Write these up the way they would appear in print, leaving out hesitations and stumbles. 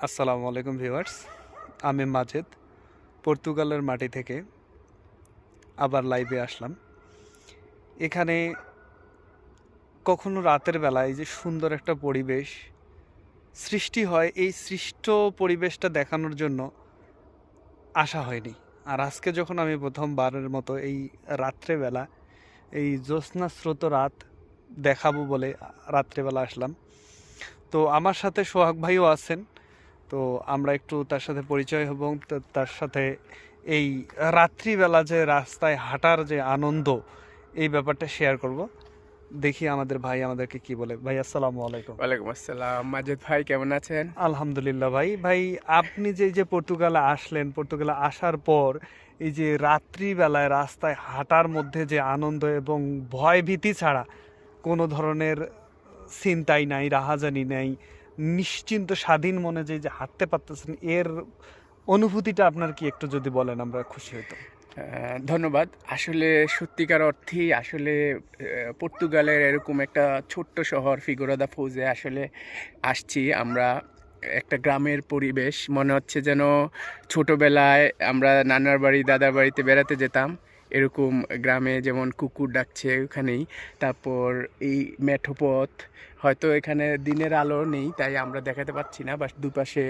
আসসালামু আলাইকুম ভিউয়ার্স, আমি মাজেদ পর্তুগালের মাটি থেকে আবার লাইভে আসলাম। এখানে কখনো রাতের বেলায় যে সুন্দর একটা পরিবেশ সৃষ্টি হয়, এই সৃষ্ট পরিবেশটা দেখানোর জন্য আসা হয়নি। আর আজকে যখন আমি প্রথমবারের মতো এই রাত্রেবেলা এই জ্যোৎস্না স্রোত রাত দেখাবো বলে রাত্রেবেলা আসলাম। তো আমার সাথে সোহাগ ভাইও আছেন, তো আমরা একটু তার সাথে পরিচয় হব, তার সাথে এই রাত্রিবেলা যে রাস্তায় হাঁটার যে আনন্দ এই ব্যাপারটা শেয়ার করব। দেখি আমাদের ভাই আমাদেরকে কি বলে। ভাই আসসালামু আলাইকুম। ওয়ালাইকুম আসসালাম। মাজেদ ভাই কেমন আছেন? আলহামদুলিল্লাহ। ভাই আপনি যে পর্তুগালে আসলেন, পর্তুগালে আসার পর এই যে রাত্রিবেলায় রাস্তায় হাঁটার মধ্যে যে আনন্দ এবং ভয় ভীতি ছাড়া কোনো ধরনের চিন্তাই নাই, রাহাজানি নাই, নিশ্চিন্ত স্বাধীন মনে যে হাঁটতে পারতেছেন, এর অনুভূতিটা আপনার কি একটু যদি বলেন আমরা খুশি হইতাম। ধন্যবাদ। আসলে সত্যিকার অর্থেই আসলে পর্তুগালের এরকম একটা ছোট্ট শহর ফিগুরা দা ফৌজে আসলে আসছি আমরা। একটা গ্রামের পরিবেশ মনে হচ্ছে, যেন ছোটবেলায় আমরা নানার বাড়ি দাদার বাড়িতে বেড়াতে যেতাম, এরকম গ্রামে যেমন কুকুর ডাকছে ওখানেই। তারপর এই মেঠো পথ, হয়তো এখানে দিনের আলো নেই তাই আমরা দেখাতে পাচ্ছি না, বাস দুপাশে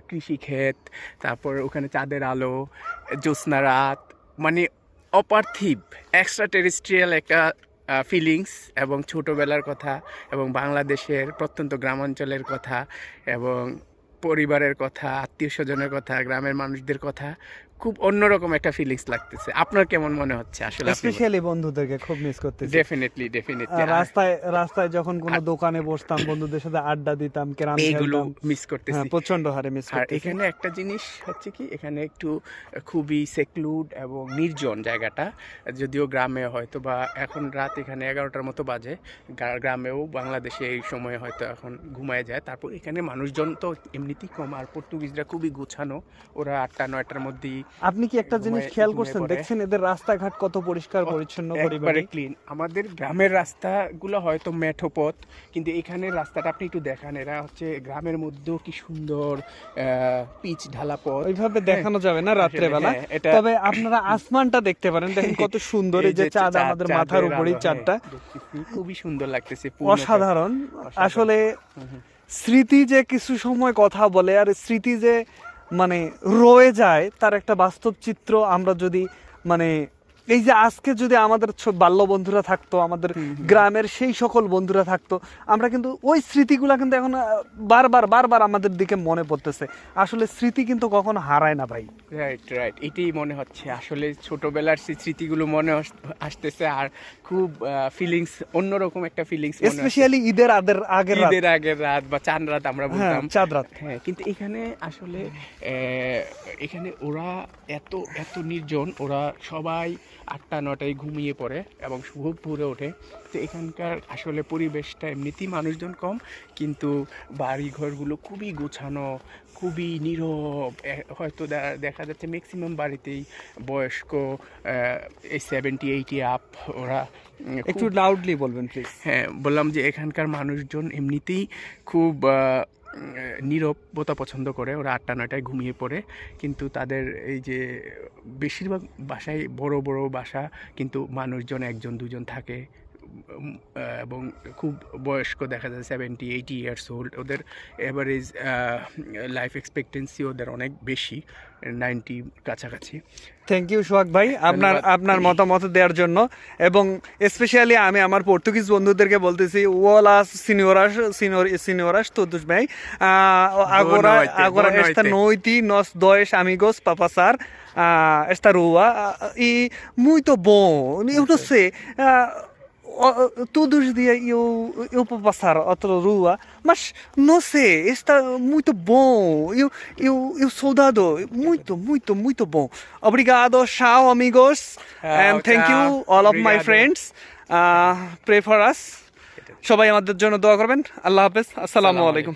কৃষিক্ষেত, তারপর ওখানে চাঁদের আলো, জ্যোৎস্না রাত, মানে অপার্থিব এক্সট্রা টেরিস্ট্রিয়াল একটা ফিলিংস, এবং ছোটোবেলার কথা এবং বাংলাদেশের প্রত্যন্ত গ্রামাঞ্চলের কথা এবং পরিবারের কথা, আত্মীয় স্বজনের কথা, গ্রামের মানুষদের কথা, খুব অন্যরকম একটা ফিলিংস লাগতেছে। আপনার কেমন মনে হচ্ছে? আসলে স্পেশালি বন্ধুদেরকে খুব মিস করতেছি। ডেফিনেটলি রাস্তায় যখন কোনো দোকানে বসতাম, বন্ধুদের সাথে আড্ডা দিতাম, ক্যারাম এইগুলো খেলতাম, মিস করতেছি। প্রচন্ড হারে মিস আর করতেছি। এখানে একটা জিনিস হচ্ছে কি, এখানে একটু খুবই সেক্লুড এবং নির্জন জায়গাটা, যদিও গ্রামে হয়তো বা এখন রাত এখানে 11টার মতো বাজে, গ্রামেও বাংলাদেশে এই সময়ে হয়তো এখন ঘুমায় যায়। তারপর এখানে মানুষজন তো এমনিতেই কম, আর পর্তুগিজরা খুবই গোছানো, ওরা 8টা-9টার মধ্যেই। আপনি কি একটা জিনিস খেয়াল করছেন, দেখছেন এদের রাস্তাঘাট কত পরিষ্কার পরিচ্ছন্ন, একবারে ক্লিন। আমাদের গ্রামের রাস্তাগুলো হয়তো মেঠো পথ, কিন্তু এখানের রাস্তাটা আপনি একটু দেখান, এরা হচ্ছে গ্রামের মধ্যেও কি সুন্দর পিচ ঢালা পথ। ওইভাবে দেখানো যাবে না রাত্রেবেলা, এটা তবে আপনারা আসমানটা দেখতে পারেন, দেখেন কত সুন্দর, এই যে চাঁদ আমাদের মাথার উপরেই চাঁদটা, খুবই সুন্দর লাগতেছে, অসাধারণ। আসলে স্মৃতি যে কিছু সময় কথা বলে, আর স্মৃতি যে মানে রয়ে যায় তার একটা বাস্তব চিত্র আমরা যদি মানে এই যে আজকে যদি আমাদের বাল্য বন্ধুরা থাকতো, আমাদের গ্রামের সেই সকল বন্ধুরা থাকতো, আমরা কিন্তু ওই স্মৃতিগুলা কিন্তু এখন বারবার আমাদের দিকে মনে পড়তেছে। আসলে স্মৃতি কিন্তু কখনো হারায় না ভাই। রাইট, এটাই মনে হচ্ছে। আসলে ছোটবেলার সেই স্মৃতিগুলো মনে আসতেছে, আর খুব ফিলিংস, অন্যরকম একটা ফিলিংস, স্পেশালি ঈদের আগের রাত বা চাঁদ রাত আমরা বলতাম, চাঁদ রাত। হ্যাঁ, কিন্তু এখানে আসলে এখানে ওরা এত নির্জন, ওরা সবাই 8টা-9টায় ঘুমিয়ে পড়ে এবং খুব ভোরে ওঠে। তো এখানকার আসলে পরিবেশটা এমনিতেই মানুষজন কম, কিন্তু বাড়িঘরগুলো খুবই গোছানো, খুবই নীরব। হয়তো দেখা যাচ্ছে ম্যাক্সিমাম বাড়িতেই বয়স্ক, এই 70-80 আপ, ওরা। একটু লাউডলি বলবেন প্লিজ। হ্যাঁ, বললাম যে এখানকার মানুষজন এমনিতেই খুব নীরবতা পছন্দ করে, ওরা 8টা-9টায় ঘুমিয়ে পড়ে। কিন্তু তাদের এই যে বেশিরভাগ বাসায় বড় বড় বাসা, কিন্তু মানুষজন 1-2জন থাকে, এবং খুব বয়স্ক, দেখা যায় 70-80 ইয়ার্স ওল্ড। ওদের এভারেজ লাইফ এক্সপেক্টেন্সি ওদের অনেক বেশি, 90 কাছাকাছি। থ্যাংক ইউ সোহাগ ভাই আপনার মতামত দেওয়ার জন্য। এবং স্পেশালি আমি আমার পর্তুগিজ বন্ধুদেরকে বলতেছি, ওলাস সিনিয়রাস todos bem, agora esta noite nós dois amigos para passar esta rua e muito bom. Eu não sei, todos os dias eu vou passar outra rua, mas não sei, está muito bom. Eu soldado, muito bom. Obrigado, ciao amigos, and thank you all of my friends. Pray for us. সবাই আমাদের জন্য দোয়া করবেন। আল্লাহ হাফেজ, আসসালামু আলাইকুম।